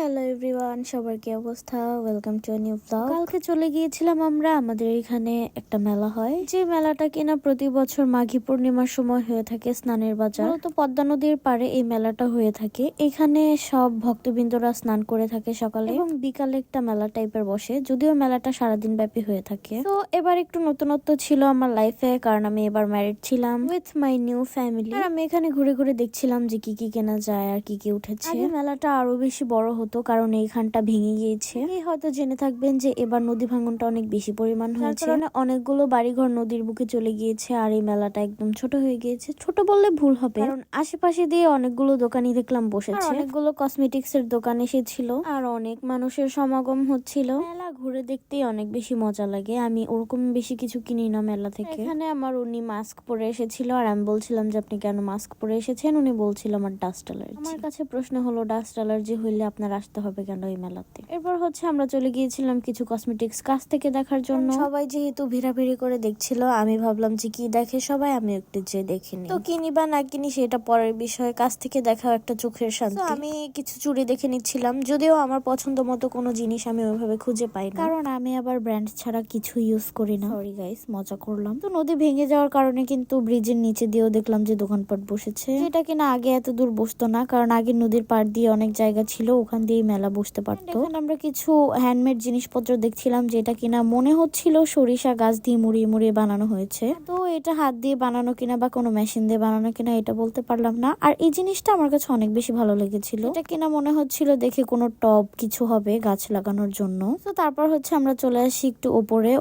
Hello everyone, সবার কি অবস্থা? Welcome to new blog. কালকে চলে গিয়েছিলাম আমরা, আমাদের এখানে একটা মেলা হয়, যে মেলাটা কিনা প্রতি বছর মাঘী পূর্ণিমার সময় হয়ে থাকে। স্নানের বাজার, তো পদ্মা নদীর পাড়ে এই মেলাটা হয়ে থাকে। এখানে সব ভক্তবৃন্দরা স্নান করে থাকে সকালে, এবং বিকালে একটা মেলা টাইপের বসে, যদিও মেলাটা সারাদিন ব্যাপী হয়ে থাকে। তো এবার একটু নতুনত্ব ছিল আমার লাইফে, কারণ আমি এবার ম্যারিড ছিলাম উইথ মাই নিউ ফ্যামিলি। আর আমি এখানে ঘুরে ঘুরে দেখছিলাম যে কি কি কেনা যায় আর কি কি উঠেছে। আগে মেলাটা আরো বেশি বড় হতো, কারণ এইখানটা ভেঙে গিয়েছে। হয়তো জেনে থাকবেন যে এবার নদী ভাঙনটা অনেক বেশি পরিমাণ হয়েছে, কারণে অনেকগুলো বাড়িঘর নদীর বুকে চলে গিয়েছে। আর এই মেলাটা একদম ছোট হয়ে গিয়েছে। ছোট বললে ভুল হবে, কারণ আশেপাশে দিয়ে অনেকগুলো দোকানই দেখলাম বসেছে, অনেকগুলো কসমেটিক্স এর দোকান এসেছিল, আর অনেক মানুষের সমাগম হচ্ছিল। মেলা ঘুরে দেখতেই অনেক বেশি মজা লাগে। আমি ওরকম বেশি কিছু কিনি না মেলা থেকে। এখানে আমার উনি মাস্ক পরে এসেছিল, আর আমি বলছিলাম যে আপনি কেন মাস্ক পরে এসেছেন? উনি বলছিল আমার ডাস্ট অ্যালার্জি। আমার কাছে প্রশ্ন হলো, ডাস্ট অ্যালার্জি হইলে আপনার আসতে হবে কেন এই মেলাতে? এরপর হচ্ছে আমরা চলে গিয়েছিলাম কিছু কসমেটিক্স কাছ থেকে দেখার জন্য। সবাই যেহেতু ভিড়াভিড়ি করে দেখছিল, আমি ভাবলাম যে কি দেখে সবাই, আমি একটু যে দেখিনি। তো কিনি বা না কিনি সেটা পরের বিষয়, কাছ থেকে দেখাও একটা চোখের শান্তি। আমি কিছু চুড়ি দেখে নিচ্ছিলাম, যদিও আমার পছন্দ মতো কোনো জিনিস আমি ওইভাবে খুঁজে পাই না, কারণ আমি আবার ব্র্যান্ড ছাড়া কিছু ইউজ করি না। সরি গাইস, মজা করলাম। তো নদী ভেঙে যাওয়ার কারণে কিন্তু ব্রিজের নিচে দিয়েও দেখলাম যে দোকানপাট বসেছে, যেটা কিনা আগে এত দূর বসতো না, কারণ আগে নদীর পাড় দিয়ে অনেক জায়গা ছিল, ওখান দিয়ে মেলা বসতে পারতো। আমরা কিছু হ্যান্ডমেড জিনিসপত্র দেখছিলাম, যেটা কিনা মনে হচ্ছিল সরিষা গাছ দিয়ে মুড়িয়ে মুড়িয়ে বানানো হয়েছে। তো এটা হাত দিয়ে বানানো কিনা বা কোনো মেশিন দিয়ে বানানো কিনা এটা বলতে পারলাম না। আর এই জিনিসটা আমার কাছে অনেক বেশি ভালো লেগেছিল, এটা কিনা মনে হচ্ছিল দেখে কোনো টব কিছু হবে গাছ লাগানোর জন্য। তো তারপর হচ্ছে আমরা চলে আসি একটু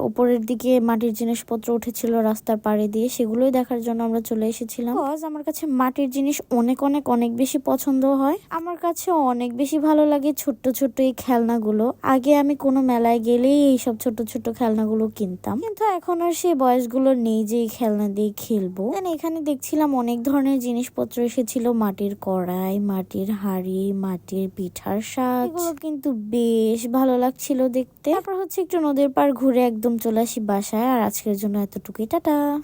ওপরের দিকে মাটির জিনিসপত্র উঠেছিল রাস্তার পাড়ে দিয়ে, সেগুলোই দেখার জন্য আমরা চলে এসেছিলাম। আমার কাছে মাটির জিনিস অনেক অনেক অনেক বেশি পছন্দ হয়। আমার কাছে অনেক বেশি ভালো লাগে ছোট্ট ছোট্ট এই খেলনাগুলো। আগে আমি কোনো মেলায় গেলেই এইসব ছোট ছোট খেলনাগুলো কিনতাম, কিন্তু এখন আর সেই বয়সগুলো নেই যে এই খেলনা দিয়ে খেলবো। এখানে দেখছিলাম অনেক ধরনের জিনিসপত্র এসেছিল, মাটির কড়াই, মাটির হাঁড়ি, মাটির পিঠার শাক, এগুলো কিন্তু বেশ ভালো লাগছিল দেখতে। তারপর হচ্ছে একটু নদীর পাড় ঘুরে একদম চলে আসি বাসায়। আর আজকের জন্য এতটুকুই, টাটা।